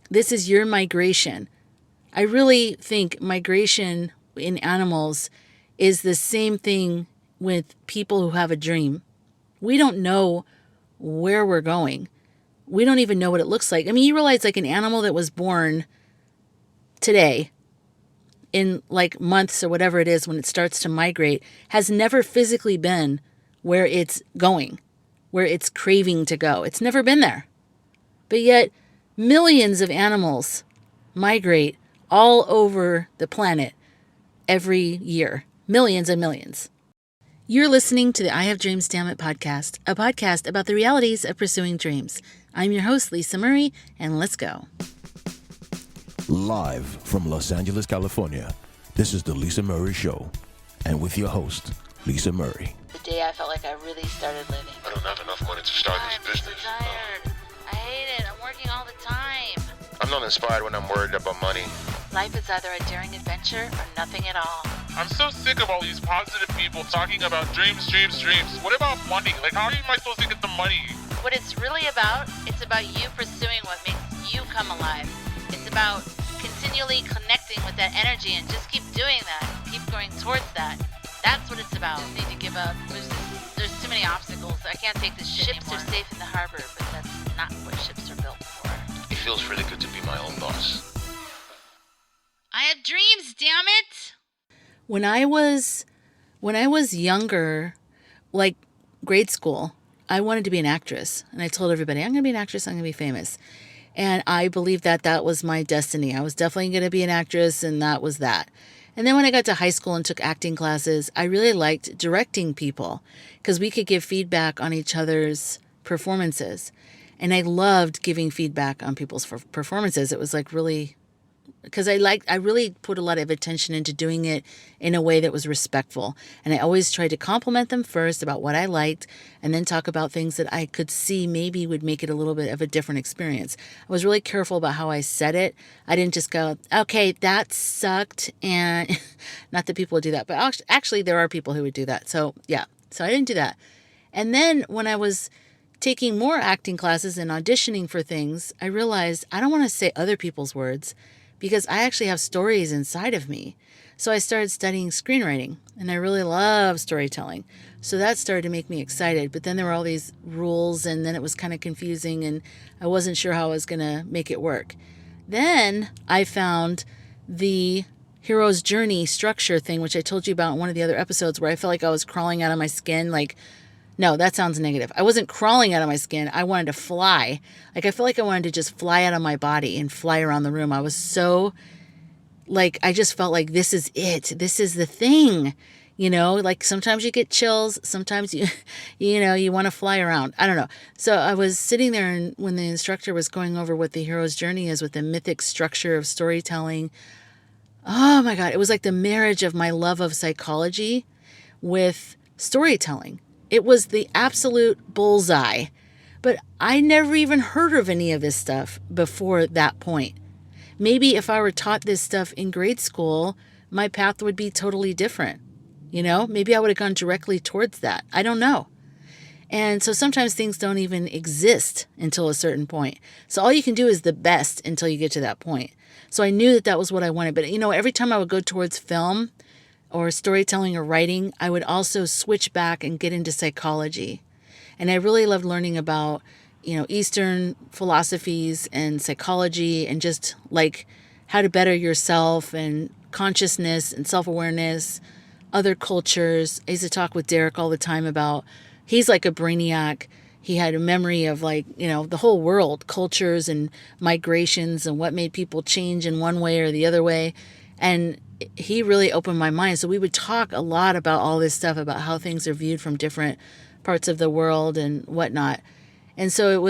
This is your migration. I really think migration in animals is the same thing with people who have a dream. We don't know where we're going. We don't even know what it looks like. I mean, you realize like an animal that was born today in like months or whatever it is when it starts to migrate has never physically been where it's going, where it's craving to go. It's never been there. But yet millions of animals migrate all over the planet every year. Millions and millions. You're listening to the I Have Dreams, Dammit podcast, a podcast about the realities of pursuing dreams. I'm your host, Lisa Murray, and let's go. Live from Los Angeles, California, this is the Lisa Murray Show. And with your host, Lisa Murray. The day I felt like I really started living. I don't have enough money to start this business. I'm so tired. I hate it. I'm working all the time. I'm not inspired when I'm worried about money. Life is either a daring adventure or nothing at all. I'm so sick of all these positive people talking about dreams. What about money? Like, how am I supposed to get the money? What it's really about, it's about you pursuing what makes you come alive. It's about continually connecting with that energy and just keep doing that. Keep going towards that. That's what it's about. I need to give up. There's too many obstacles. I can't take this shit anymore. Ships are safe in the harbor, but that's not what ships are built for. It feels really good to be my own boss. I have dreams, damn it! When I was younger, like grade school, I wanted to be an actress. And I told everybody, I'm going to be an actress, I'm going to be famous. And I believed that that was my destiny. I was definitely going to be an actress, and that was that. And then when I got to high school and took acting classes, I really liked directing people because we could give feedback on each other's performances. And I loved giving feedback on people's performances. It was like really, because I really put a lot of attention into doing it in a way that was respectful. And I always tried to compliment them first about what I liked and then talk about things that I could see maybe would make it a little bit of a different experience. I was really careful about how I said it. I didn't just go, okay, that sucked. And not that people would do that, but actually there are people who would do that. So yeah, so I didn't do that. And then when I was taking more acting classes and auditioning for things, I realized I don't want to say other people's words, because I actually have stories inside of me. So I started studying screenwriting, and I really love storytelling. So that started to make me excited. But then there were all these rules, and then it was kind of confusing, and I wasn't sure how I was going to make it work. Then I found the hero's journey structure thing, which I told you about in one of the other episodes, where I felt like I was crawling out of my skin, like, no, that sounds negative. I wasn't crawling out of my skin. I wanted to fly. Like, I felt like I wanted to just fly out of my body and fly around the room. I was so, like, I just felt like this is it. This is the thing. You know, like sometimes you get chills. Sometimes you want to fly around. I don't know. So I was sitting there, and when the instructor was going over what the hero's journey is with the mythic structure of storytelling, oh my God, it was like the marriage of my love of psychology with storytelling. It was the absolute bullseye. But I never even heard of any of this stuff before that point. Maybe if I were taught this stuff in grade school, my path would be totally different. You know, maybe I would have gone directly towards that. I don't know. And so sometimes things don't even exist until a certain point. So all you can do is the best until you get to that point. So I knew that that was what I wanted. But, you know, every time I would go towards film or storytelling or writing, I would also switch back and get into psychology. And I really loved learning about, you know, Eastern philosophies and psychology and just like how to better yourself and consciousness and self-awareness, other cultures. I used to talk with Derek all the time about, he's like a brainiac. He had a memory of like, you know, the whole world, cultures and migrations and what made people change in one way or the other way. And he really opened my mind. So we would talk a lot about all this stuff, about how things are viewed from different parts of the world and whatnot. And so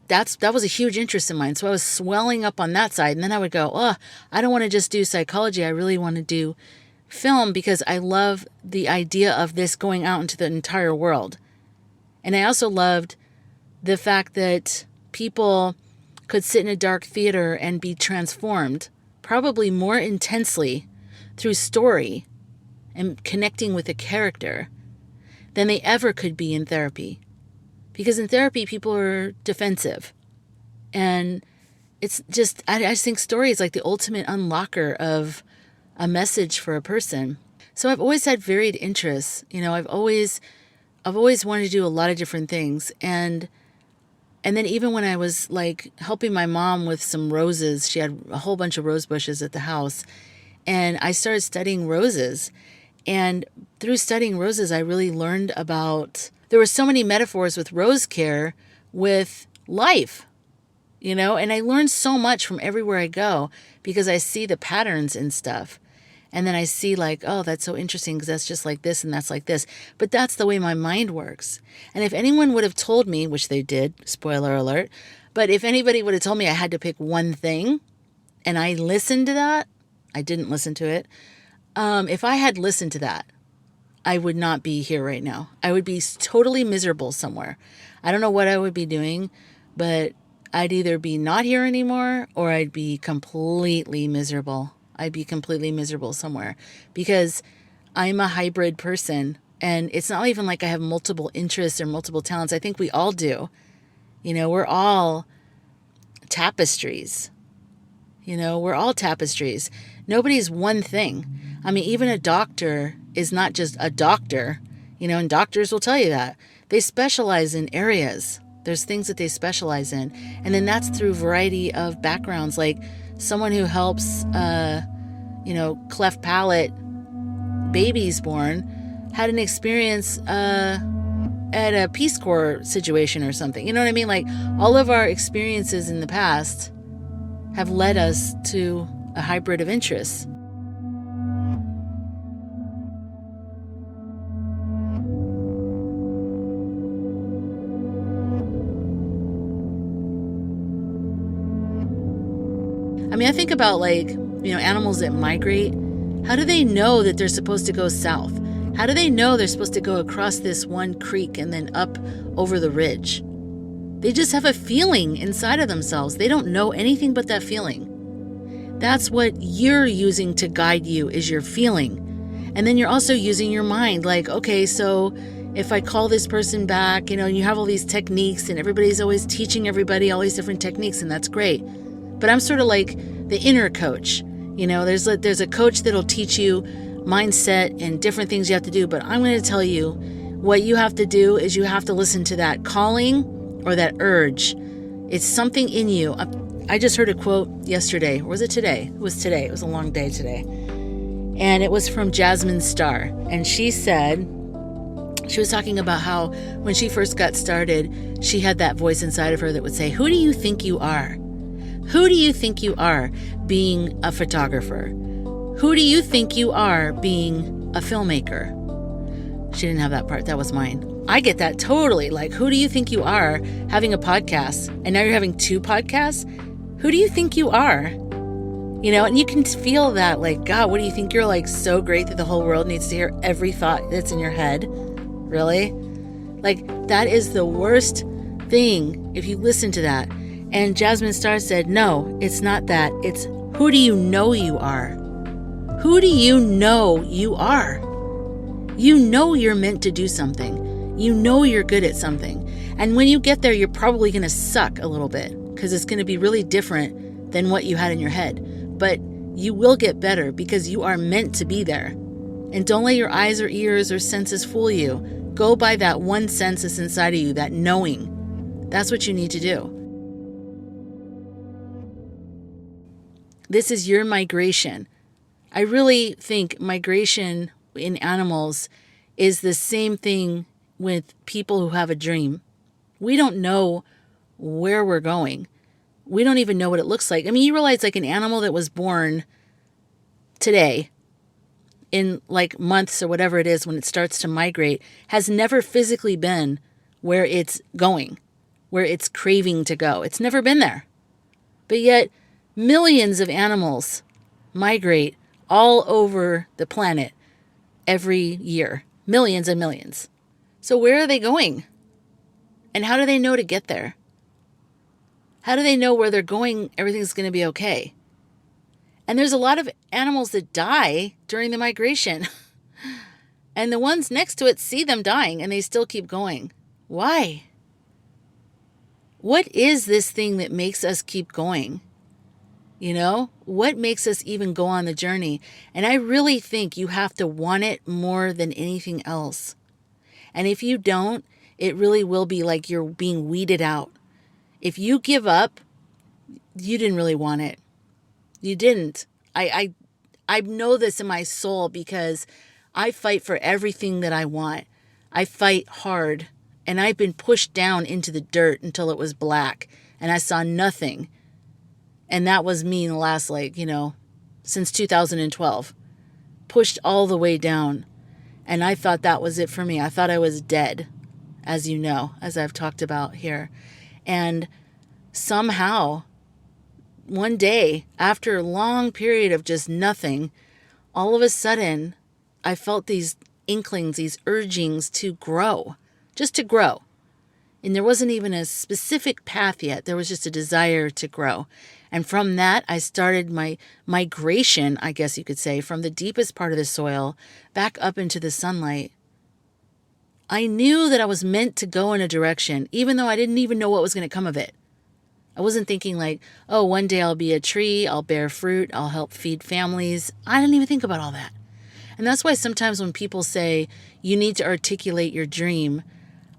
that was a huge interest in mine. So I was swelling up on that side. And then I would go, oh, I don't want to just do psychology. I really want to do film because I love the idea of this going out into the entire world. And I also loved the fact that people could sit in a dark theater and be transformed, probably more intensely through story and connecting with a character than they ever could be in therapy. Because in therapy, people are defensive. And it's just, I just think story is like the ultimate unlocker of a message for a person. So I've always had varied interests. I've always wanted to do a lot of different things. And then even when I was like helping my mom with some roses, she had a whole bunch of rose bushes at the house. And I started studying roses. And through studying roses, I really learned there were so many metaphors with rose care with life, and I learned so much from everywhere I go because I see the patterns and stuff. And then I see like, oh, that's so interesting because that's just like this and that's like this. But that's the way my mind works. And if anyone would have told me, which they did, spoiler alert, but if anybody would have told me I had to pick one thing and I listened to that, I didn't listen to it. If I had listened to that, I would not be here right now. I would be totally miserable somewhere. I don't know what I would be doing, but I'd either be not here anymore or I'd be completely miserable. I'd be completely miserable somewhere because I'm a hybrid person, and it's not even like I have multiple interests or multiple talents. I think we all do. We're all tapestries. We're all tapestries. Nobody's one thing. I mean, even a doctor is not just a doctor, and doctors will tell you that. They specialize in areas. There's things that they specialize in. And then that's through variety of backgrounds, like someone who helps, cleft palate babies born had an experience at a Peace Corps situation or something. You know what I mean? Like all of our experiences in the past have led us to a hybrid of interests. I mean, I think about animals that migrate. How do they know that they're supposed to go south? How do they know they're supposed to go across this one creek and then up over the ridge? They just have a feeling inside of themselves. They don't know anything but that feeling. That's what you're using to guide you, is your feeling. And then you're also using your mind. Like, okay, so if I call this person back, and you have all these techniques and everybody's always teaching everybody all these different techniques, and that's great. But I'm sort of like the inner coach. There's a coach that'll teach you mindset and different things you have to do. But I'm going to tell you what you have to do is you have to listen to that calling or that urge. It's something in you. I just heard a quote yesterday. Or was it today? It was today. It was a long day today. And it was from Jasmine Star. And she said, she was talking about how when she first got started, she had that voice inside of her that would say, who do you think you are? Who do you think you are being a photographer? Who do you think you are being a filmmaker? She didn't have that part. That was mine. I get that totally. Like, who do you think you are having a podcast? And now you're having 2 podcasts? Who do you think you are? And you can feel that, like, God, what do you think? You're like so great that the whole world needs to hear every thought that's in your head? Really? Like, that is the worst thing if you listen to that. And Jasmine Star said, no, it's not that. It's who do you know you are? Who do you know you are? You know you're meant to do something. You know you're good at something. And when you get there, you're probably going to suck a little bit because it's going to be really different than what you had in your head. But you will get better because you are meant to be there. And don't let your eyes or ears or senses fool you. Go by that one sense that's inside of you, that knowing. That's what you need to do. This is your migration. I really think migration in animals is the same thing with people who have a dream. We don't know where we're going. We don't even know what it looks like. I mean, you realize like an animal that was born today in like months or whatever it is when it starts to migrate has never physically been where it's going, where it's craving to go. It's never been there. But yet millions of animals migrate all over the planet every year. Millions and millions. So where are they going? And how do they know to get there? How do they know where they're going, everything's going to be okay? And there's a lot of animals that die during the migration. And the ones next to it see them dying and they still keep going. Why? What is this thing that makes us keep going? You know, what makes us even go on the journey? And I really think you have to want it more than anything else. And if you don't, it really will be like you're being weeded out. If you give up, you didn't really want it. You didn't. I know this in my soul because I fight for everything that I want. I fight hard, and I've been pushed down into the dirt until it was black, and I saw nothing. And that was me in the last, since 2012. Pushed all the way down. And I thought that was it for me. I thought I was dead, as you know, as I've talked about here. And somehow, one day, after a long period of just nothing, all of a sudden, I felt these inklings, these urgings to grow, just to grow. And there wasn't even a specific path yet. There was just a desire to grow. And from that, I started my migration, I guess you could say, from the deepest part of the soil back up into the sunlight. I knew that I was meant to go in a direction, even though I didn't even know what was going to come of it. I wasn't thinking like, oh, one day I'll be a tree, I'll bear fruit, I'll help feed families. I didn't even think about all that. And that's why sometimes when people say you need to articulate your dream,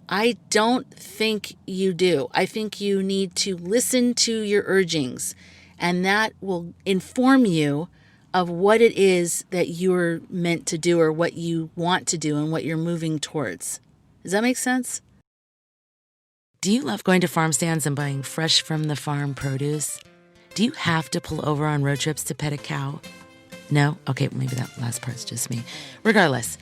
I don't think you do. I think you need to listen to your urgings, and that will inform you of what it is that you're meant to do or what you want to do and what you're moving towards. Does that make sense? Do you love going to farm stands and buying fresh from the farm produce? Do you have to pull over on road trips to pet a cow? No? Okay, maybe that last part's just me. Regardless,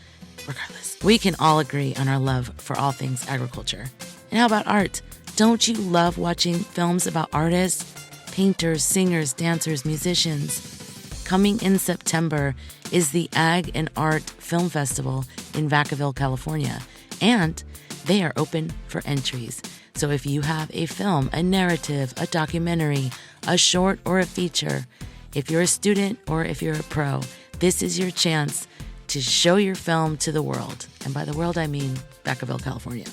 we can all agree on our love for all things agriculture. And how about art? Don't you love watching films about artists, painters, singers, dancers, musicians? Coming in September is the Ag and Art Film Festival in Vacaville, California, and they are open for entries. So if you have a film, a narrative, a documentary, a short, or a feature, if you're a student or if you're a pro, this is your chance to show your film to the world. And by the world, I mean Vacaville, California.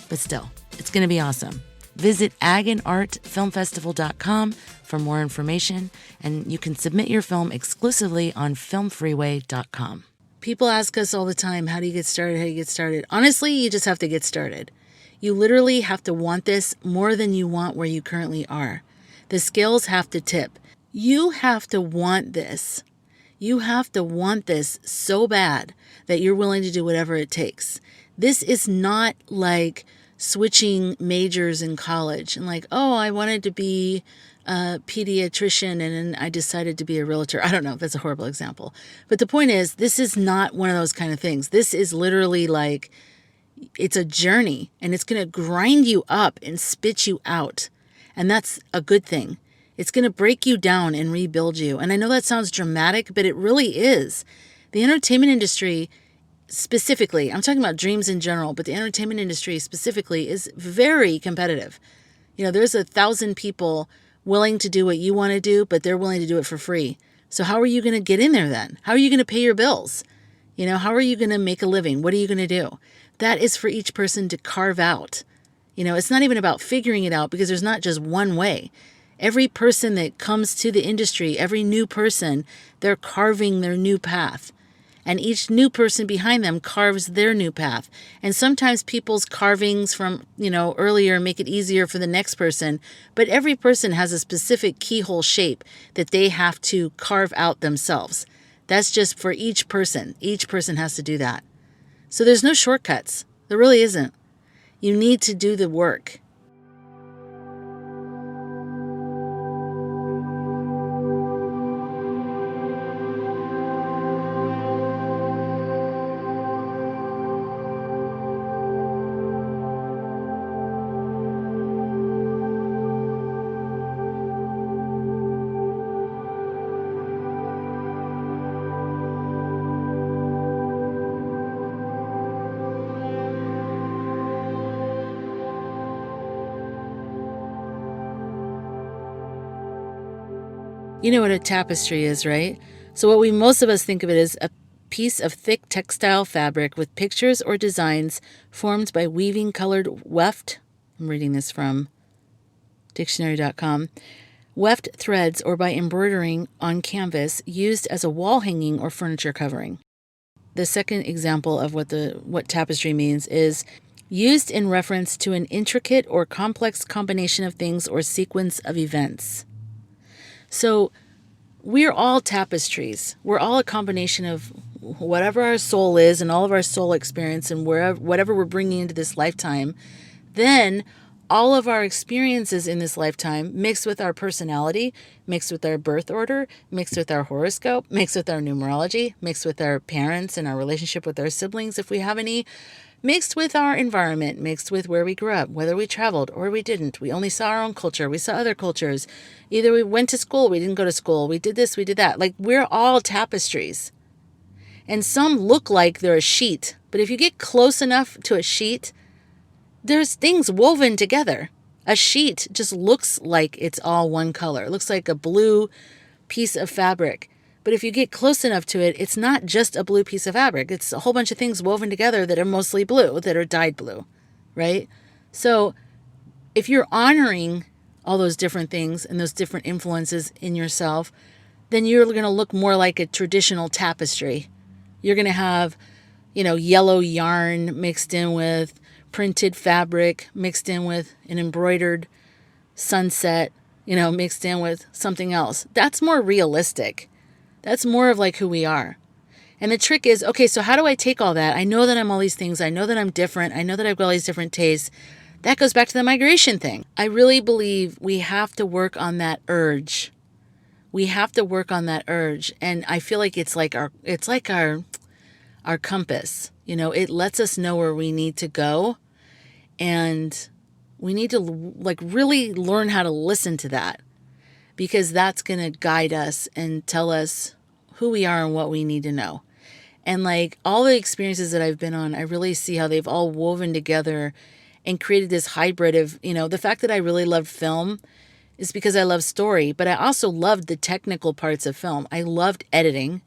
But still, it's going to be awesome. Visit agandartfilmfestival.com for more information, and you can submit your film exclusively on filmfreeway.com. People ask us all the time, how do you get started? How do you get started? Honestly, you just have to get started. You literally have to want this more than you want where you currently are. The scales have to tip. You have to want this. You have to want this so bad that you're willing to do whatever it takes. This is not like switching majors in college and like, oh, I wanted to be a pediatrician and then I decided to be a realtor. I don't know. That's a horrible example. But the point is, this is not one of those kind of things. This is literally like, it's a journey and it's going to grind you up and spit you out. And that's a good thing. It's going to break you down and rebuild you. And I know that sounds dramatic, but it really is. The entertainment industry specifically, I'm talking about dreams in general, but the entertainment industry specifically is very competitive. You know, there's 1,000 people willing to do what you want to do, but they're willing to do it for free. So how are you going to get in there then? How are you going to pay your bills? You know, how are you going to make a living? What are you going to do? That is for each person to carve out. You know, it's not even about figuring it out because there's not just one way. Every person that comes to the industry, every new person, they're carving their new path. And each new person behind them carves their new path. And sometimes people's carvings from, earlier make it easier for the next person. But every person has a specific keyhole shape that they have to carve out themselves. That's just for each person. Each person has to do that. So there's no shortcuts. There really isn't. You need to do the work. You know what a tapestry is, right? So what most of us think of it as a piece of thick textile fabric with pictures or designs formed by weaving colored weft. I'm reading this from dictionary.com. weft threads, or by embroidering on canvas used as a wall hanging or furniture covering. The second example of what tapestry means is used in reference to an intricate or complex combination of things or sequence of events. So we're all tapestries. We're all a combination of whatever our soul is and all of our soul experience and whatever we're bringing into this lifetime. Then all of our experiences in this lifetime mixed with our personality, mixed with our birth order, mixed with our horoscope, mixed with our numerology, mixed with our parents and our relationship with our siblings, if we have any, mixed with our environment, mixed with where we grew up, whether we traveled or we didn't. We only saw our own culture. We saw other cultures. Either we went to school, we didn't go to school. We did this, we did that. Like, we're all tapestries. And some look like they're a sheet. But if you get close enough to a sheet, there's things woven together. A sheet just looks like it's all one color. It looks like a blue piece of fabric. But if you get close enough to it, it's not just a blue piece of fabric. It's a whole bunch of things woven together that are mostly blue, that are dyed blue, right? So if you're honoring all those different things and those different influences in yourself, then you're going to look more like a traditional tapestry. You're going to have, yellow yarn mixed in with printed fabric, mixed in with an embroidered sunset, mixed in with something else. That's more realistic. That's more of like who we are. And the trick is, okay, so how do I take all that? I know that I'm all these things. I know that I'm different. I know that I've got all these different tastes. That goes back to the migration thing. I really believe we have to work on that urge. We have to work on that urge. And I feel like it's like our compass. It lets us know where we need to go. And we need to really learn how to listen to that, because that's going to guide us and tell us who we are and what we need to know. And all the experiences that I've been on, I really see how they've all woven together and created this hybrid of, the fact that I really loved film is because I love story, but I also loved the technical parts of film. I loved editing.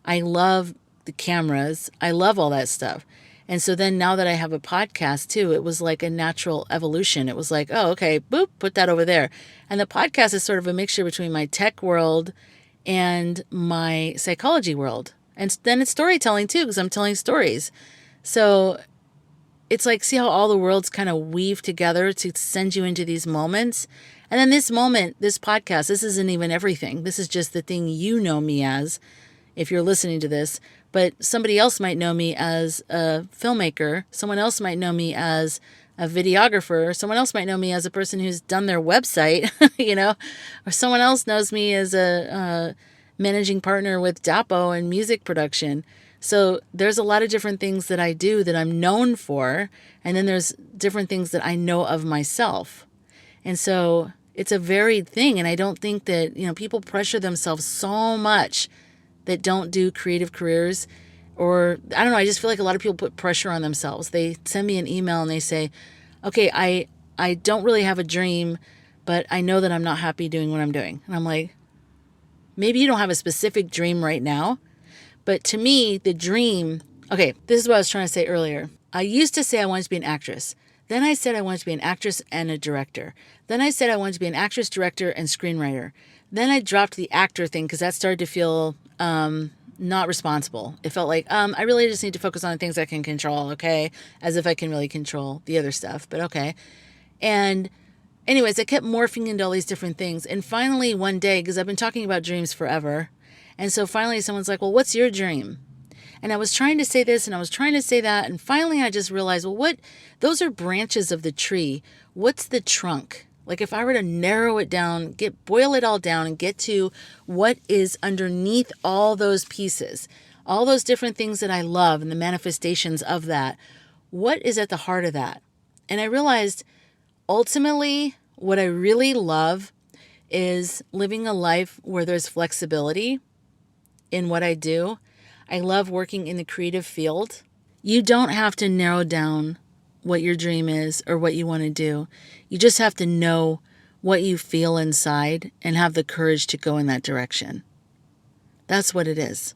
I love the cameras. I love all that stuff. And so then now that I have a podcast too, it was like a natural evolution. It was like, oh, okay, boop, put that over there. And the podcast is sort of a mixture between my tech world and my psychology world. And then it's storytelling too, because I'm telling stories. So it's like, see how all the worlds kind of weave together to send you into these moments. And then this moment, this podcast, this isn't even everything. This is just the thing you know me as, if you're listening to this. But somebody else might know me as a filmmaker. Someone else might know me as a videographer. Someone else might know me as a person who's done their website, or someone else knows me as a managing partner with Dapo and music production. So there's a lot of different things that I do that I'm known for. And then there's different things that I know of myself. And so it's a varied thing. And I don't think that, people pressure themselves so much that don't do creative careers, or I don't know. I just feel like a lot of people put pressure on themselves. They send me an email and they say, okay, I don't really have a dream, but I know that I'm not happy doing what I'm doing. And I'm like, maybe you don't have a specific dream right now, but to me, the dream, okay, this is what I was trying to say earlier. I used to say I wanted to be an actress. Then I said I wanted to be an actress and a director. Then I said I wanted to be an actress, director, and screenwriter. Then I dropped the actor thing because that started to feel not responsible. It felt like I really just need to focus on the things I can control, okay? As if I can really control the other stuff, but okay. And anyways, I kept morphing into all these different things. And finally one day, because I've been talking about dreams forever, and so finally someone's like, well, what's your dream? And I was trying to say this and I was trying to say that, and finally I just realized, well, those are branches of the tree. What's the trunk? Like if I were to narrow it down, boil it all down and get to what is underneath all those pieces, all those different things that I love and the manifestations of that, what is at the heart of that? And I realized ultimately what I really love is living a life where there's flexibility in what I do. I love working in the creative field. You don't have to narrow down what your dream is or what you want to do. You just have to know what you feel inside and have the courage to go in that direction. That's what it is.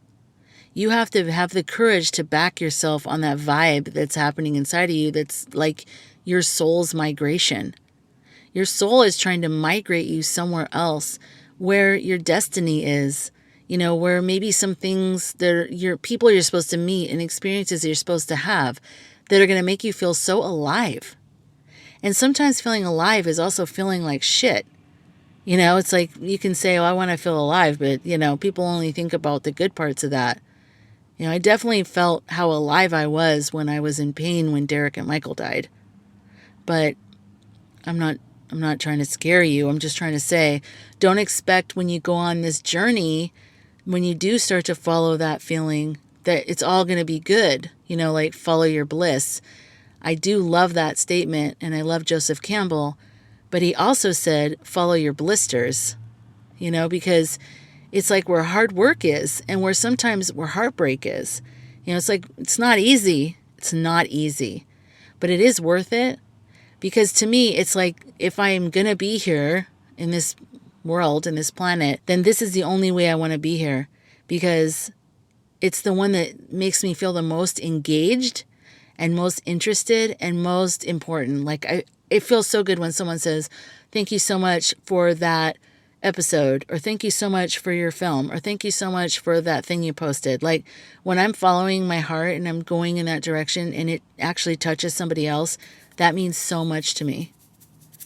You have to have the courage to back yourself on that vibe that's happening inside of you that's like your soul's migration. Your soul is trying to migrate you somewhere else where your destiny is, where maybe some things that your people you're supposed to meet and experiences that you're supposed to have that are going to make you feel so alive. And sometimes feeling alive is also feeling like shit. It's like you can say, oh, I want to feel alive, but, people only think about the good parts of that. I definitely felt how alive I was when I was in pain when Derek and Michael died. But I'm not trying to scare you. I'm just trying to say, don't expect when you go on this journey, when you do start to follow that feeling, that it's all going to be good, like follow your bliss. I do love that statement, and I love Joseph Campbell, but he also said, follow your blisters, because it's like where hard work is and where sometimes where heartbreak is. It's like, it's not easy. It's not easy, but it is worth it. Because to me, it's like, if I'm going to be here in this world, in this planet, then this is the only way I want to be here. Because it's the one that makes me feel the most engaged and most interested and most important. Like, it feels so good when someone says, thank you so much for that episode, or thank you so much for your film, or thank you so much for that thing you posted. Like, when I'm following my heart and I'm going in that direction and it actually touches somebody else, that means so much to me.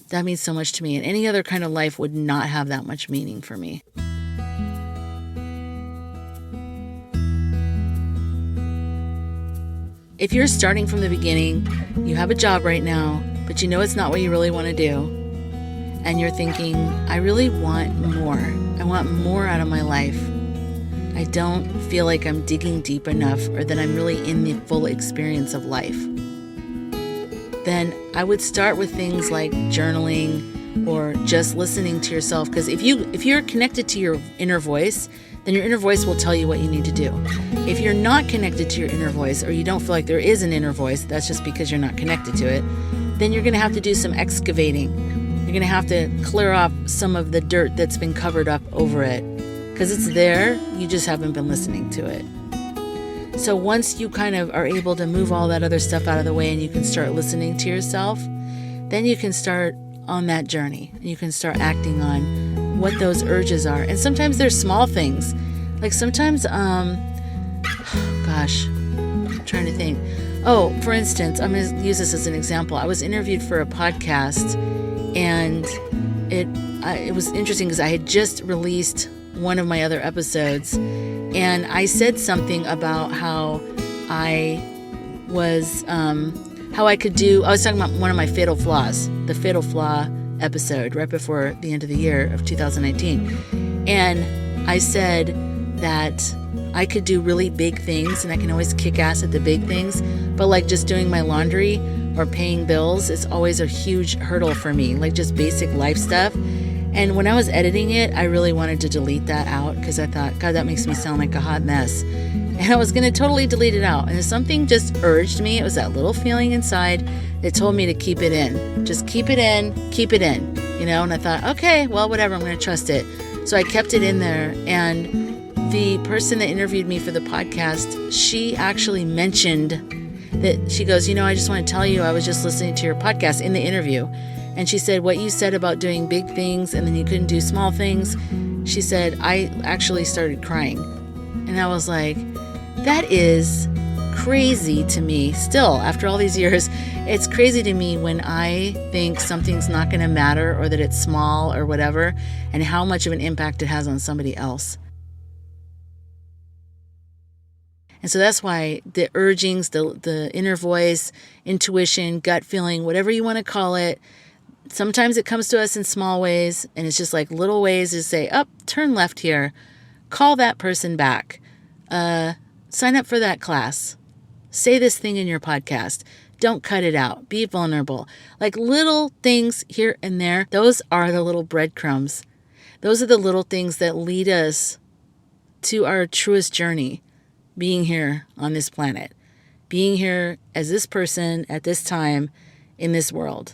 That means so much to me. And any other kind of life would not have that much meaning for me. If you're starting from the beginning, you have a job right now, but you know it's not what you really want to do, and you're thinking, I really want more. I want more out of my life. I don't feel like I'm digging deep enough, or that I'm really in the full experience of life. Then I would start with things like journaling or just listening to yourself. Because if you're connected to your inner voice, then your inner voice will tell you what you need to do. If you're not connected to your inner voice, or you don't feel like there is an inner voice, that's just because you're not connected to it, then you're going to have to do some excavating. You're going to have to clear off some of the dirt that's been covered up over it. Because it's there, you just haven't been listening to it. So once you kind of are able to move all that other stuff out of the way and you can start listening to yourself, then you can start on that journey. And you can start acting on what those urges are. And sometimes they're small things. Like sometimes, I'm trying to think. Oh, for instance, I'm going to use this as an example. I was interviewed for a podcast, and it was interesting because I had just released one of my other episodes, and I said something about how I was talking about one of my fatal flaws, the fatal flaw episode right before the end of the year of 2019. And I said that I could do really big things and I can always kick ass at the big things, but like just doing my laundry or paying bills is always a huge hurdle for me, like just basic life stuff. And when I was editing it, I really wanted to delete that out because I thought, God, that makes me sound like a hot mess. And I was going to totally delete it out. And something just urged me. It was that little feeling inside that told me to keep it in. Just keep it in, And I thought, okay, well, whatever, I'm going to trust it. So I kept it in there. And the person that interviewed me for the podcast, she actually mentioned that, she goes, I just want to tell you, I was just listening to your podcast in the interview. And she said, what you said about doing big things and then you couldn't do small things, she said, I actually started crying. And I was like, that is crazy to me. Still, after all these years, it's crazy to me when I think something's not going to matter or that it's small or whatever, and how much of an impact it has on somebody else. And so that's why the urgings, the inner voice, intuition, gut feeling, whatever you want to call it, sometimes it comes to us in small ways, and it's just like little ways to say, turn left here, call that person back, sign up for that class, say this thing in your podcast, don't cut it out, be vulnerable. Like little things here and there, those are the little breadcrumbs. Those are the little things that lead us to our truest journey, being here on this planet, being here as this person at this time in this world.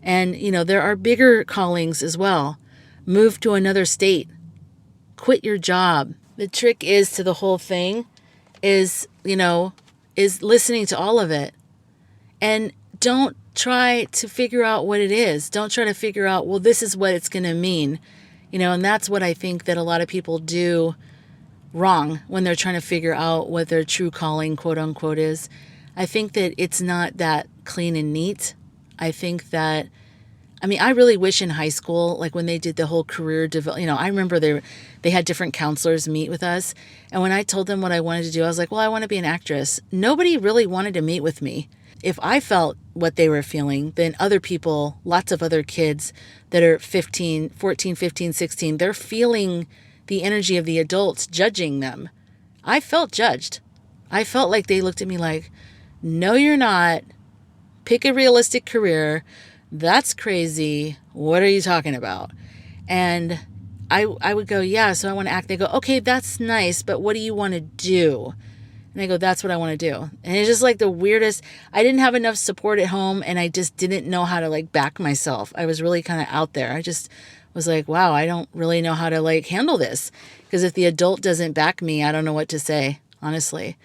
And, there are bigger callings as well. Move to another state. Quit your job. The trick is to the whole thing is listening to all of it. And don't try to figure out what it is. Don't try to figure out, well, this is what it's going to mean. And that's what I think that a lot of people do wrong when they're trying to figure out what their true calling, quote unquote, is. I think that it's not that clean and neat. I think that, I really wish in high school, like when they did the whole career development, I remember they had different counselors meet with us. And when I told them what I wanted to do, I was like, well, I want to be an actress. Nobody really wanted to meet with me. If I felt what they were feeling, then other people, lots of other kids that are 14, 15, 16, they're feeling the energy of the adults judging them. I felt judged. I felt like they looked at me like, no, you're not. Pick a realistic career. That's crazy. What are you talking about? And I would go, yeah, so I want to act. They go, okay, that's nice, but what do you want to do? And I go, that's what I want to do. And it's just like the weirdest. I didn't have enough support at home, and I just didn't know how to like back myself. I was really kind of out there. I just was like, wow, I don't really know how to like handle this. Because if the adult doesn't back me, I don't know what to say, honestly.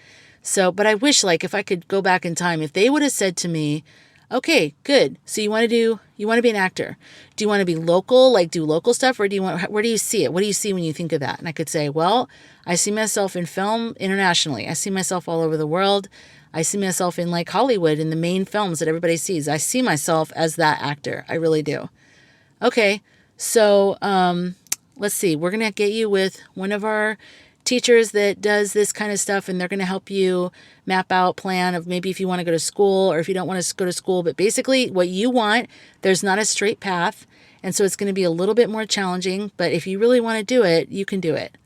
So, but I wish like if I could go back in time, if they would have said to me, okay, good. So you want to be an actor. Do you want to be local, like do local stuff, or where do you see it? What do you see when you think of that? And I could say, well, I see myself in film internationally. I see myself all over the world. I see myself in like Hollywood in the main films that everybody sees. I see myself as that actor. I really do. Okay. So, let's see. We're going to get you with one of our teachers that does this kind of stuff, and they're going to help you map out plan of maybe if you want to go to school or if you don't want to go to school, but basically what you want, there's not a straight path. And so it's going to be a little bit more challenging, but if you really want to do it, you can do it.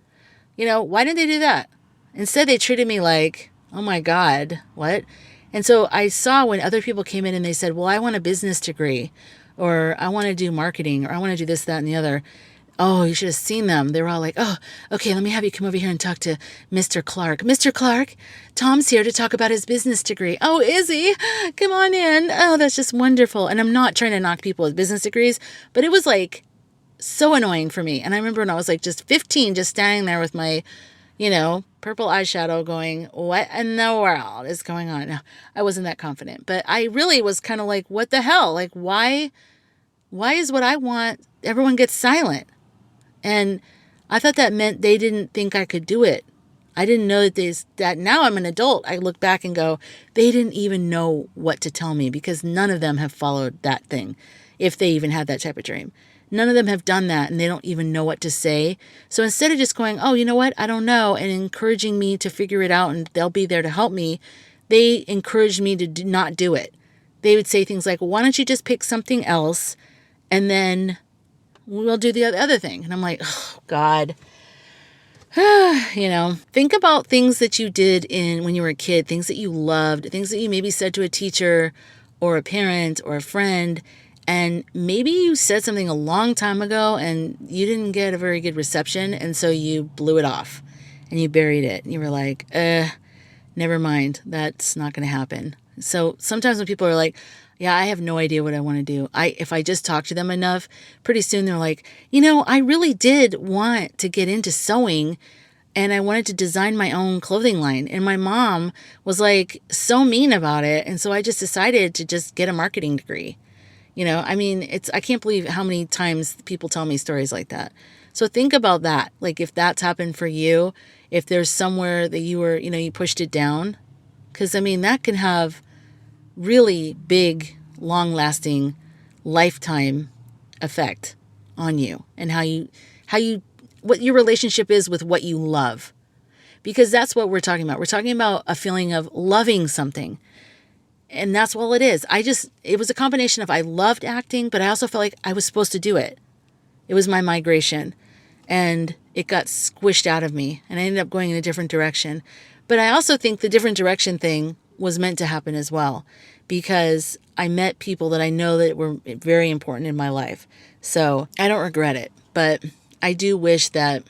Why didn't they do that? Instead, they treated me like, oh my God, what? And so I saw when other people came in and they said, well, I want a business degree, or I want to do marketing, or I want to do this, that, and the other. Oh, you should have seen them. They were all like, oh, okay, let me have you come over here and talk to Mr. Clark. Mr. Clark, Tom's here to talk about his business degree. Oh, is he? Come on in. Oh, that's just wonderful. And I'm not trying to knock people with business degrees, but it was like so annoying for me. And I remember when I was like just 15, just standing there with my, purple eyeshadow going, what in the world is going on? No, I wasn't that confident, but I really was kind of like, what the hell? Like, why is what I want, everyone gets silent? And I thought that meant they didn't think I could do it. I didn't know that now I'm an adult. I look back and go, they didn't even know what to tell me because none of them have followed that thing, if they even had that type of dream. None of them have done that, and they don't even know what to say. So instead of just going, oh, you know what, I don't know, and encouraging me to figure it out and they'll be there to help me, they encouraged me to not do it. They would say things like, why don't you just pick something else and then we'll do the other thing. And I'm like, oh, God. Think about things that you did when you were a kid, things that you loved, things that you maybe said to a teacher or a parent or a friend. And maybe you said something a long time ago and you didn't get a very good reception. And so you blew it off and you buried it. And you were like, never mind. That's not going to happen. So sometimes when people are like, yeah, I have no idea what I want to do. If I just talk to them enough, pretty soon they're like, I really did want to get into sewing and I wanted to design my own clothing line. And my mom was like so mean about it. And so I just decided to just get a marketing degree. I can't believe how many times people tell me stories like that. So think about that. Like if that's happened for you, if there's somewhere that you were, you pushed it down, because that can have really big, long-lasting, lifetime effect on you and what your relationship is with what you love. Because that's what we're talking about. We're talking about a feeling of loving something. And that's all it is. It was a combination of I loved acting, but I also felt like I was supposed to do it. It was my migration. And it got squished out of me. And I ended up going in a different direction. But I also think the different direction thing was meant to happen as well, because I met people that I know that were very important in my life. So I don't regret it, but I do wish that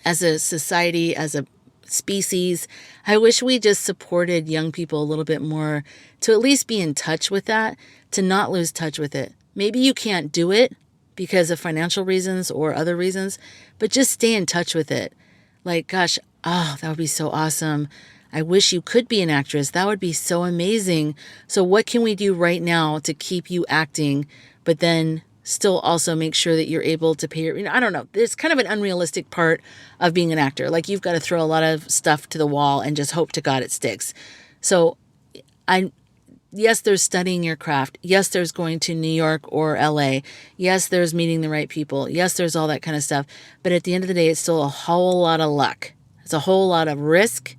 as a society, as a species, I wish we just supported young people a little bit more to at least be in touch with that, to not lose touch with it. Maybe you can't do it because of financial reasons or other reasons, but just stay in touch with it. Like, gosh, oh, that would be so awesome. I wish you could be an actress. That would be so amazing. So what can we do right now to keep you acting, but then still also make sure that you're able to pay your, I don't know. It's kind of an unrealistic part of being an actor. Like you've got to throw a lot of stuff to the wall and just hope to God it sticks. So yes, there's studying your craft. Yes, there's going to New York or LA. Yes, there's meeting the right people. Yes, there's all that kind of stuff. But at the end of the day, it's still a whole lot of luck. It's a whole lot of risk.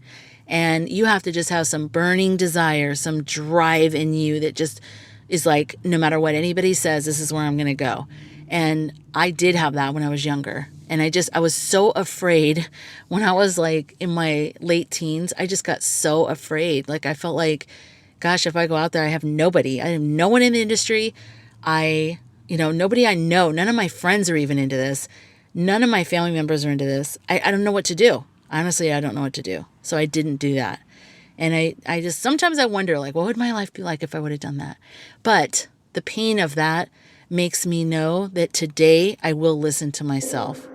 And you have to just have some burning desire, some drive in you that just is like, no matter what anybody says, this is where I'm going to go. And I did have that when I was younger. And I was so afraid when I was like in my late teens. I just got so afraid. Like I felt like, gosh, if I go out there, I have nobody. I have no one in the industry. Nobody I know. None of my friends are even into this. None of my family members are into this. I don't know what to do. Honestly, I don't know what to do. So I didn't do that. And I just, sometimes I wonder, like, what would my life be like if I would have done that? But the pain of that makes me know that today I will listen to myself.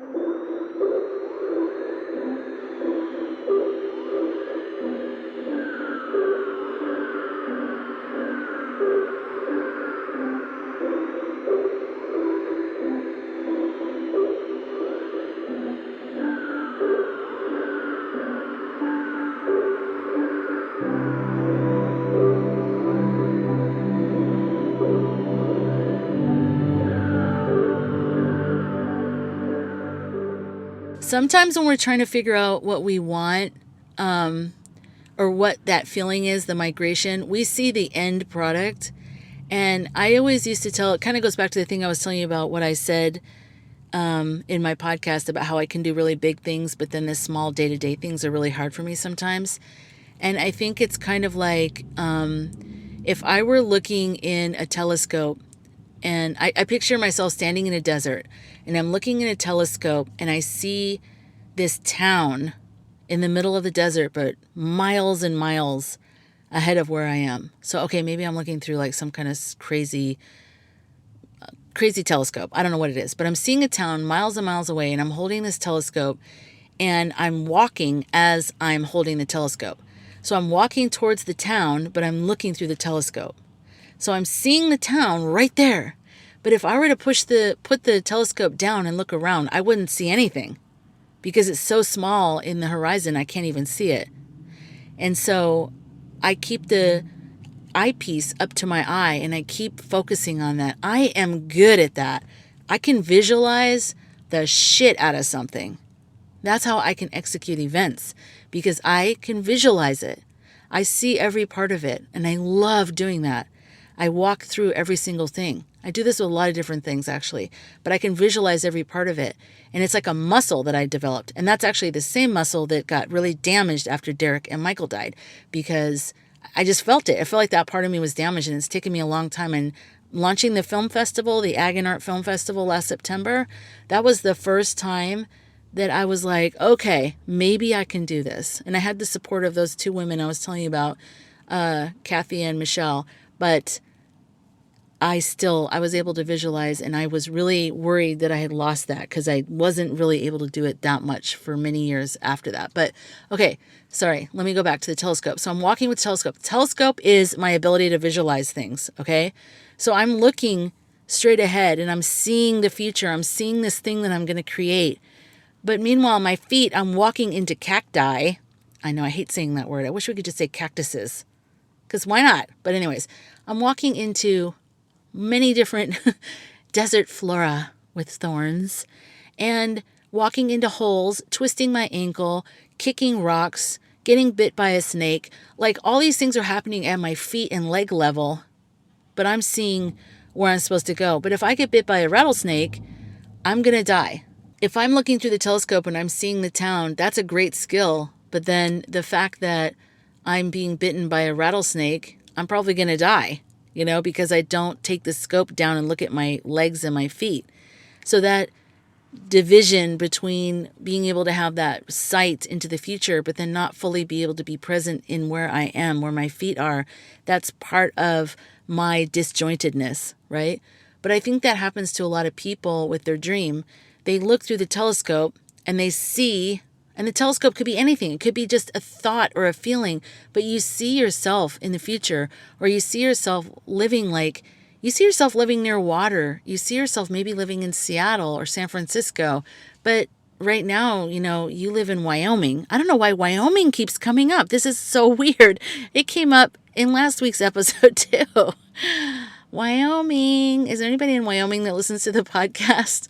Sometimes when we're trying to figure out what we want, or what that feeling is, the migration, we see the end product. And I always used to tell, it kind of goes back to the thing I was telling you about what I said in my podcast about how I can do really big things, but then the small day-to-day things are really hard for me sometimes. And I think it's kind of like if I were looking in a telescope, and I picture myself standing in a desert, and I'm looking in a telescope, and I see this town in the middle of the desert, but miles and miles ahead of where I am. So, okay, maybe I'm looking through like some kind of crazy telescope. I don't know what it is, but I'm seeing a town miles and miles away, and I'm holding this telescope, and I'm walking as I'm holding the telescope. So I'm walking towards the town, but I'm looking through the telescope. So I'm seeing the town right there. But if I were to put the telescope down and look around, I wouldn't see anything because it's so small in the horizon, I can't even see it. And so I keep the eyepiece up to my eye and I keep focusing on that. I am good at that. I can visualize the shit out of something. That's how I can execute events because I can visualize it. I see every part of it and I love doing that. I walk through every single thing. I do this with a lot of different things actually, but I can visualize every part of it. And it's like a muscle that I developed. And that's actually the same muscle that got really damaged after Derek and Michael died because I just felt it. I felt like that part of me was damaged and it's taken me a long time. And launching the film festival, the Ag and Art Film Festival last September, that was the first time that I was like, okay, maybe I can do this. And I had the support of those two women I was telling you about, Kathy and Michelle, but I was able to visualize, and I was really worried that I had lost that because I wasn't really able to do it that much for many years after that. But okay, sorry, let me go back to the telescope. So I'm walking with the telescope. The telescope is my ability to visualize things, okay? So I'm looking straight ahead and I'm seeing the future. I'm seeing this thing that I'm going to create. But meanwhile, my feet, I'm walking into cacti. I know I hate saying that word. I wish we could just say cactuses because why not? But anyways, I'm walking into many different desert flora with thorns and walking into holes, twisting my ankle, kicking rocks, getting bit by a snake. Like all these things are happening at my feet and leg level, but I'm seeing where I'm supposed to go. But if I get bit by a rattlesnake, I'm going to die. If I'm looking through the telescope and I'm seeing the town, that's a great skill. But then the fact that I'm being bitten by a rattlesnake, I'm probably going to die. Because I don't take the scope down and look at my legs and my feet. So that division between being able to have that sight into the future, but then not fully be able to be present in where I am, where my feet are, that's part of my disjointedness, right? But I think that happens to a lot of people with their dream. They look through the telescope and they see And the telescope could be anything. It could be just a thought or a feeling, but you see yourself in the future, or you see yourself living near water. You see yourself maybe living in Seattle or San Francisco. But right now, you live in Wyoming. I don't know why Wyoming keeps coming up. This is so weird. It came up in last week's episode too. Wyoming. Is there anybody in Wyoming that listens to the podcast?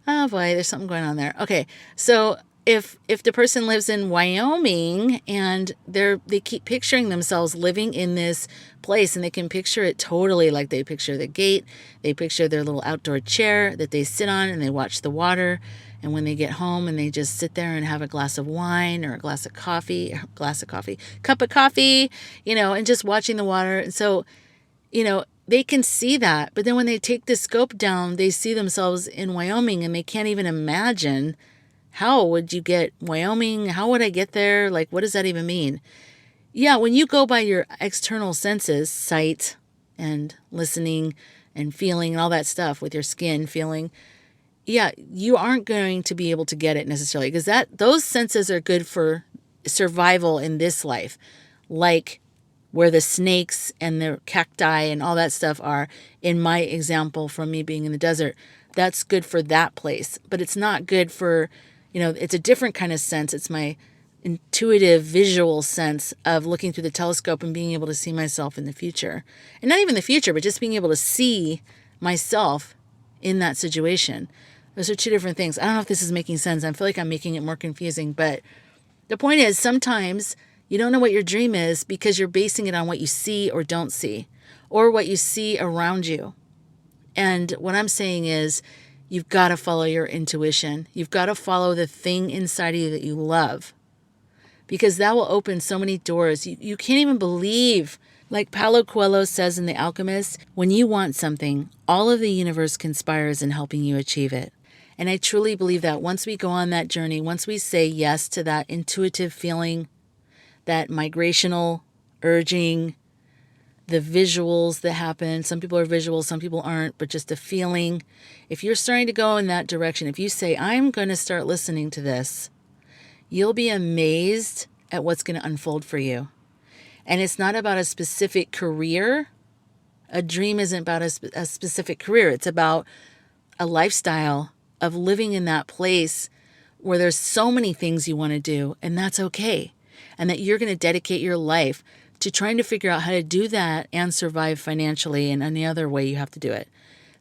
Oh boy, there's something going on there. Okay, so if the person lives in Wyoming and they keep picturing themselves living in this place, and they can picture it totally like they picture the gate, they picture their little outdoor chair that they sit on and they watch the water, and when they get home and they just sit there and have a glass of wine or a cup of coffee, and just watching the water. And so, they can see that, but then when they take the scope down, they see themselves in Wyoming, and they can't even imagine, how would you get Wyoming? How would I get there? Like, what does that even mean? Yeah, when you go by your external senses, sight and listening and feeling and all that stuff with your skin feeling, yeah, you aren't going to be able to get it necessarily, because those senses are good for survival in this life, like where the snakes and the cacti and all that stuff are in my example from me being in the desert. That's good for that place, but it's not good for, it's a different kind of sense. It's my intuitive visual sense of looking through the telescope and being able to see myself in the future. And not even the future, but just being able to see myself in that situation. Those are two different things. I don't know if this is making sense. I feel like I'm making it more confusing, but the point is, sometimes you don't know what your dream is because you're basing it on what you see or don't see, or what you see around you. And what I'm saying is, you've got to follow your intuition. You've got to follow the thing inside of you that you love, because that will open so many doors. You can't even believe, like Paulo Coelho says in The Alchemist, when you want something, all of the universe conspires in helping you achieve it. And I truly believe that once we go on that journey, once we say yes to that intuitive feeling, that migrational urging, the visuals that happen. Some people are visual, some people aren't, but just a feeling. If you're starting to go in that direction, if you say, I'm going to start listening to this, you'll be amazed at what's going to unfold for you. And it's not about a specific career. A dream isn't about a specific career. It's about a lifestyle of living in that place where there's so many things you want to do, and that's okay. And that you're going to dedicate your life to trying to figure out how to do that and survive financially and any other way you have to do it.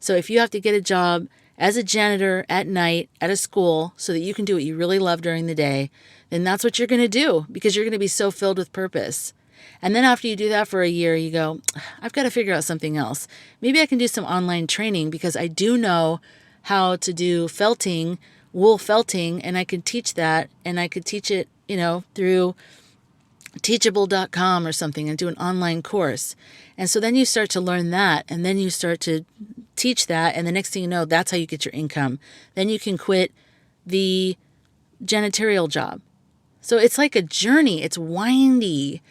So if you have to get a job as a janitor at night at a school so that you can do what you really love during the day, then that's what you're going to do, because you're going to be so filled with purpose. And then after you do that for a year, you go, I've got to figure out something else. Maybe I can do some online training, because I do know how to do felting, wool felting, and I can teach that, and I could teach it, through teachable.com or something, and do an online course. And so then you start to learn that, and then you start to teach that, and the next thing you know, that's how you get your income. Then you can quit the janitorial job. So it's like a journey. It's windy.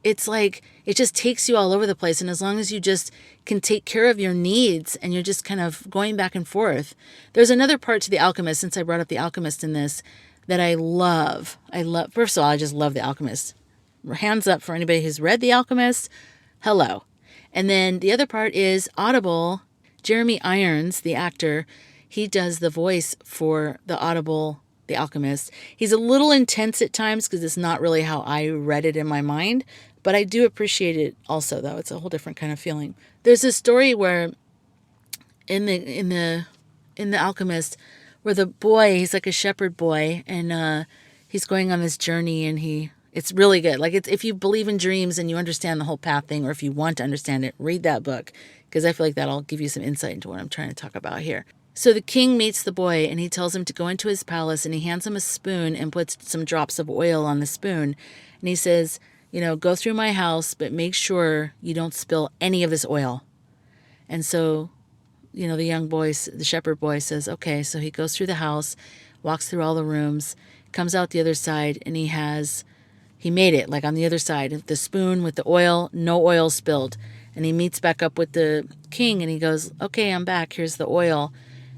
It's like, it just takes you all over the place. And as long as you just can take care of your needs and you're just kind of going back and forth. There's another part to The Alchemist, since I brought up The Alchemist in this, that I love. First of all, I just love The Alchemist. Hands up for anybody who's read The Alchemist. Hello. And then the other part is Audible. Jeremy Irons, the actor, he does the voice for the Audible The Alchemist. He's a little intense at times because it's not really how I read it in my mind, but I do appreciate it also, though. It's a whole different kind of feeling. There's a story where in the Alchemist, where the boy, he's like a shepherd boy, and he's going on this journey, and it's really good. Like, if you believe in dreams and you understand the whole path thing, or if you want to understand it, read that book, because I feel like that'll give you some insight into what I'm trying to talk about here. So the king meets the boy, and he tells him to go into his palace, and he hands him a spoon and puts some drops of oil on the spoon. And he says, go through my house, but make sure you don't spill any of this oil. And so, the young boy, the shepherd boy, says, okay. So he goes through the house, walks through all the rooms, comes out the other side, and he made it, like on the other side, the spoon with the oil, no oil spilled. And he meets back up with the king, and he goes, okay, I'm back. Here's the oil.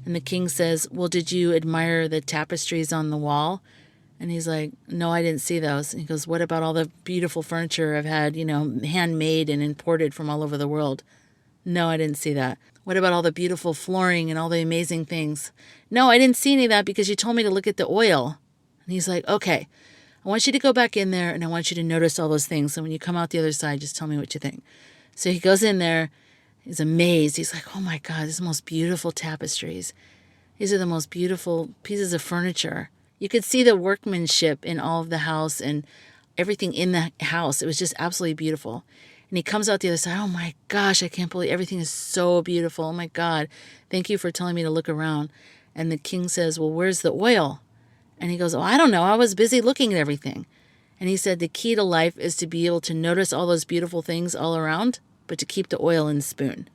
And the king says, well, did you admire the tapestries on the wall? And he's like, no, I didn't see those. And he goes, what about all the beautiful furniture I've had, handmade and imported from all over the world? No, I didn't see that. What about all the beautiful flooring and all the amazing things? No, I didn't see any of that because you told me to look at the oil. And he's like, okay, I want you to go back in there and I want you to notice all those things. And when you come out the other side, just tell me what you think. So he goes in there. He's amazed. He's like, oh my God, these are the most beautiful tapestries. These are the most beautiful pieces of furniture. You could see the workmanship in all of the house and everything in the house. It was just absolutely beautiful. And he comes out the other side. Oh my gosh, I can't believe everything is so beautiful. Oh my God, thank you for telling me to look around. And the king says, well, where's the oil? And he goes, oh, I don't know. I was busy looking at everything. And he said the key to life is to be able to notice all those beautiful things all around, but to keep the oil in the spoon.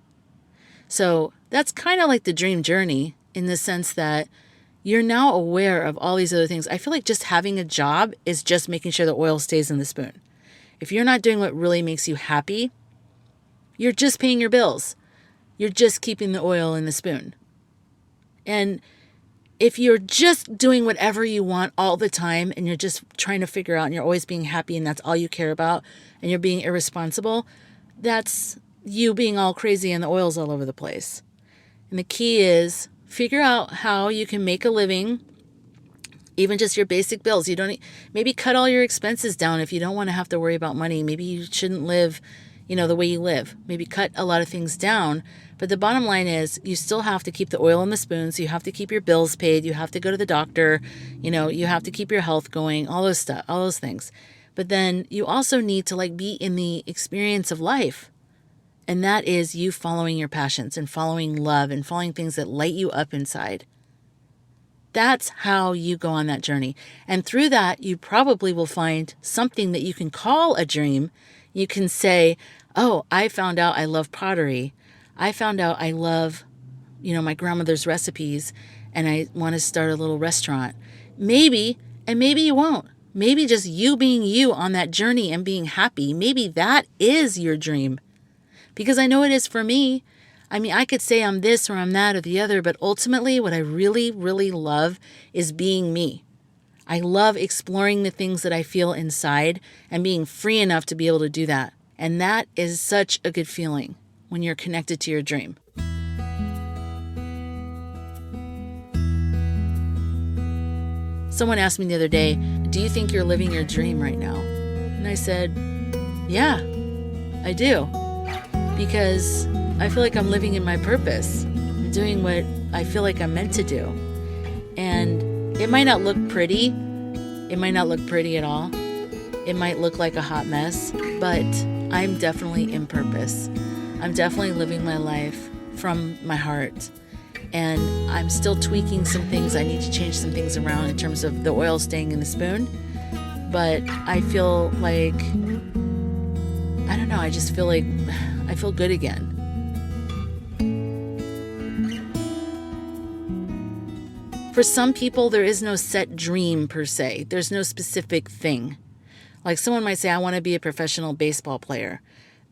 So that's kind of like the dream journey in the sense that you're now aware of all these other things. I feel like just having a job is just making sure the oil stays in the spoon. If you're not doing what really makes you happy, you're just paying your bills. You're just keeping the oil in the spoon. And if you're just doing whatever you want all the time and you're just trying to figure out and you're always being happy and that's all you care about and you're being irresponsible, that's you being all crazy and the oil's all over the place. And the key is figure out how you can make a living, even just your basic bills. You don't maybe cut all your expenses down if you don't want to have to worry about money. Maybe you shouldn't live, the way you live. Maybe cut a lot of things down. But the bottom line is you still have to keep the oil in the spoon. So you have to keep your bills paid. You have to go to the doctor. You have to keep your health going, all those things. But then you also need to be in the experience of life. And that is you following your passions and following love and following things that light you up inside. That's how you go on that journey. And through that, you probably will find something that you can call a dream. You can say, oh, I found out I love pottery. I found out I love, my grandmother's recipes and I want to start a little restaurant. Maybe, and maybe you won't. Maybe just you being you on that journey and being happy. Maybe that is your dream. Because I know it is for me. I mean, I could say I'm this or I'm that or the other, but ultimately what I really, really love is being me. I love exploring the things that I feel inside and being free enough to be able to do that. And that is such a good feeling when you're connected to your dream. Someone asked me the other day, do you think you're living your dream right now? And I said, yeah, I do. Because I feel like I'm living in my purpose. I'm doing what I feel like I'm meant to do. And it might not look pretty. It might not look pretty at all. It might look like a hot mess, but I'm definitely in purpose. I'm definitely living my life from my heart. And I'm still tweaking some things. I need to change some things around in terms of the oil staying in the spoon. But I feel like, I don't know, I just feel like I feel good again. For some people, there is no set dream per se. There's no specific thing. Like someone might say, I want to be a professional baseball player.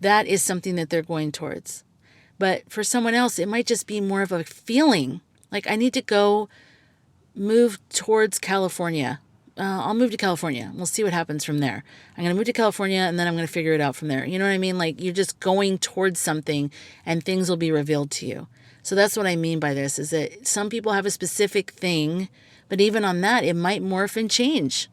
That is something that they're going towards. But for someone else, it might just be more of a feeling. Like I need to go move towards California. I'll move to California. We'll see what happens from there. I'm going to move to California and then I'm going to figure it out from there. You know what I mean? Like you're just going towards something and things will be revealed to you. So that's what I mean by this is that some people have a specific thing, but even on that, it might morph and change.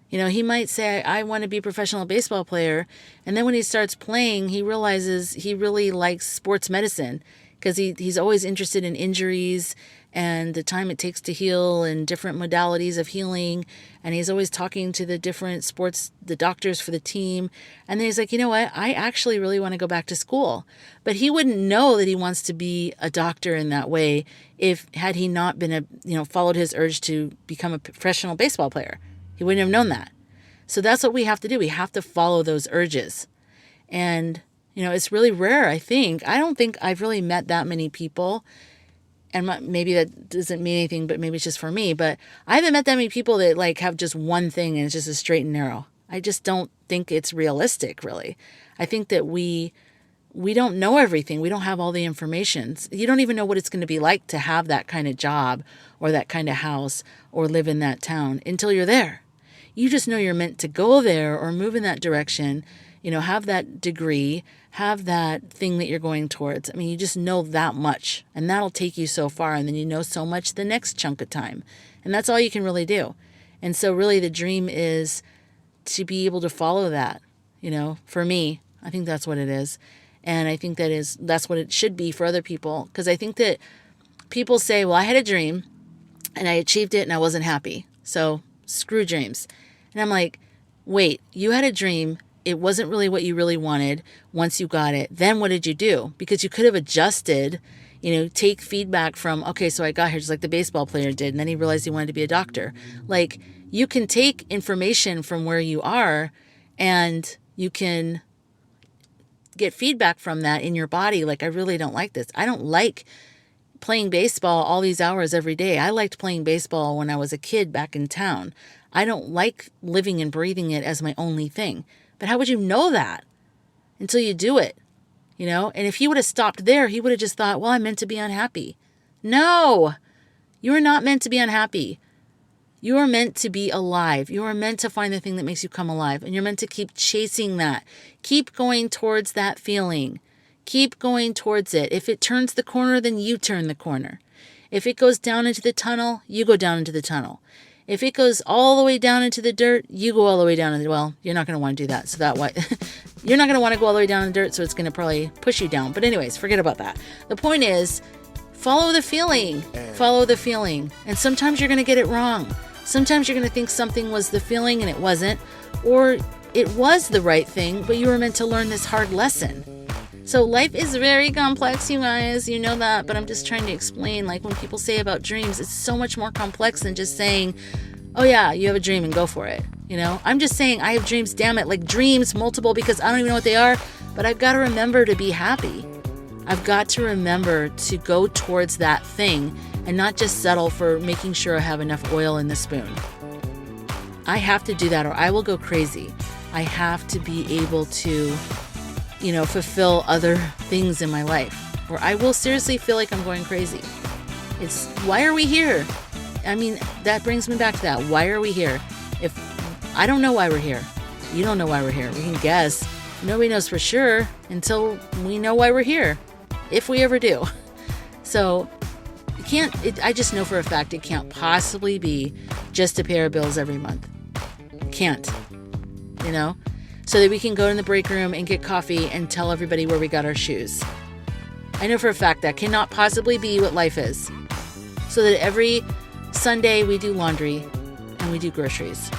He might say, I want to be a professional baseball player. And then when he starts playing, he realizes he really likes sports medicine because he's always interested in injuries and the time it takes to heal and different modalities of healing. And he's always talking to the different the doctors for the team. And then he's like, you know what? I actually really want to go back to school. But he wouldn't know that he wants to be a doctor in that way had he not been followed his urge to become a professional baseball player. He wouldn't have known that. So that's what we have to do. We have to follow those urges. And, it's really rare, I think. I don't think I've really met that many people. And maybe that doesn't mean anything, but maybe it's just for me. But I haven't met that many people that have just one thing and it's just a straight and narrow. I just don't think it's realistic, really. I think that we we don't know everything. We don't have all the information. You don't even know what it's going to be like to have that kind of job or that kind of house or live in that town until you're there. You just know you're meant to go there or move in that direction, have that degree, have that thing that you're going towards. I mean, you just know that much, and that'll take you so far, and then you know so much the next chunk of time. And that's all you can really do. And so really the dream is to be able to follow that, for me. I think that's what it is. And I think that's what it should be for other people. Because I think that people say, well, I had a dream and I achieved it and I wasn't happy. So screw dreams. And I'm like, wait, you had a dream. It wasn't really what you really wanted once you got it. Then what did you do? Because you could have adjusted, take feedback from, okay, so I got here just like the baseball player did. And then he realized he wanted to be a doctor. Like, you can take information from where you are and you can get feedback from that in your body. Like, I really don't like this. I don't like playing baseball all these hours every day. I liked playing baseball when I was a kid back in town. I don't like living and breathing it as my only thing. But how would you know that until you do it? And if he would have stopped there, he would have just thought, well, I'm meant to be unhappy. No, you are not meant to be unhappy. You are meant to be alive. You are meant to find the thing that makes you come alive. And you're meant to keep chasing that. Keep going towards that feeling. Keep going towards it. If it turns the corner, then you turn the corner. If it goes down into the tunnel, you go down into the tunnel. If it goes all the way down into the dirt, you go all the way down. Well, you're not going to want to do that. So that way, you're not going to want to go all the way down in the dirt. So it's going to probably push you down. But anyways, forget about that. The point is, follow the feeling. Follow the feeling. And sometimes you're going to get it wrong. Sometimes you're going to think something was the feeling and it wasn't, or it was the right thing, but you were meant to learn this hard lesson. So life is very complex, you guys. You know that, but I'm just trying to explain, like when people say about dreams, it's so much more complex than just saying, oh yeah, you have a dream and go for it. I'm just saying I have dreams, damn it, like dreams, multiple, because I don't even know what they are, but I've got to remember to be happy. I've got to remember to go towards that thing and not just settle for making sure I have enough oil in the spoon. I have to do that or I will go crazy. I have to be able to, fulfill other things in my life, or I will seriously feel like I'm going crazy. It's, why are we here? I mean, that brings me back to that. Why are we here? If I don't know why we're here, you don't know why we're here. We can guess. Nobody knows for sure until we know why we're here, if we ever do. So I just know for a fact it can't possibly be just to pay our bills every month. Can't, so that we can go in the break room and get coffee and tell everybody where we got our shoes. I know for a fact that cannot possibly be what life is. So that every Sunday we do laundry and we do groceries.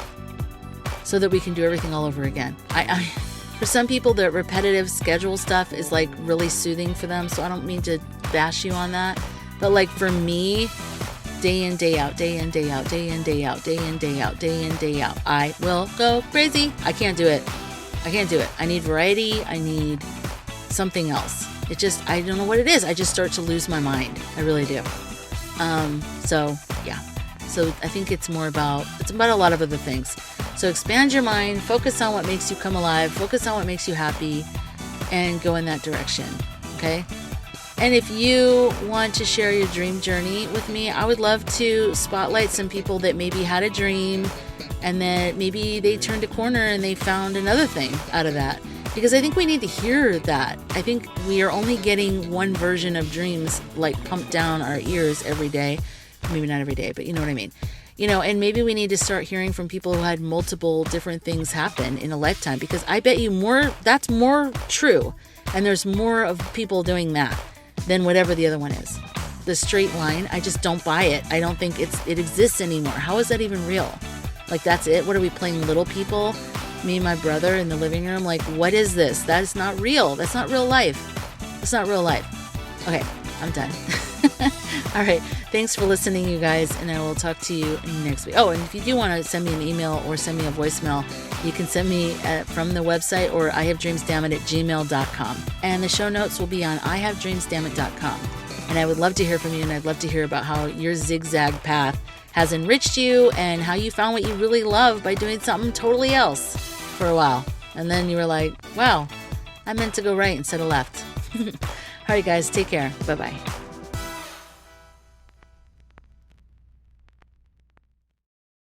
So that we can do everything all over again. For some people, the repetitive schedule stuff is like really soothing for them. So I don't mean to bash you on that. But like for me, day in, day out, day in, day out, day in, day out, day in, day out, day in, day out, I will go crazy. I can't do it. I need variety. I need something else. I don't know what it is. I just start to lose my mind. I really do. So yeah. So I think it's about a lot of other things. So expand your mind, focus on what makes you come alive, focus on what makes you happy, and go in that direction. Okay? And if you want to share your dream journey with me, I would love to spotlight some people that maybe had a dream and then maybe they turned a corner and they found another thing out of that. Because I think we need to hear that. I think we are only getting one version of dreams like pumped down our ears every day. Maybe not every day, but you know what I mean. And maybe we need to start hearing from people who had multiple different things happen in a lifetime, because I bet you that's more true. And there's more of people doing that than whatever the other one is. The straight line, I just don't buy it. I don't think it exists anymore. How is that even real? Like, that's it? What are we playing, little people? Me and my brother in the living room? Like, what is this? That is not real. That's not real life. It's not real life. Okay, I'm done. All right. Thanks for listening, you guys, and I will talk to you next week. Oh, and if you do want to send me an email or send me a voicemail, you can send me from the website or ihavedreamsdammit@gmail.com. And the show notes will be on ihavedreamsdammit.com. And I would love to hear from you, and I'd love to hear about how your zigzag path has enriched you and how you found what you really love by doing something totally else for a while. And then you were like, wow, I meant to go right instead of left. All right, guys, take care. Bye-bye.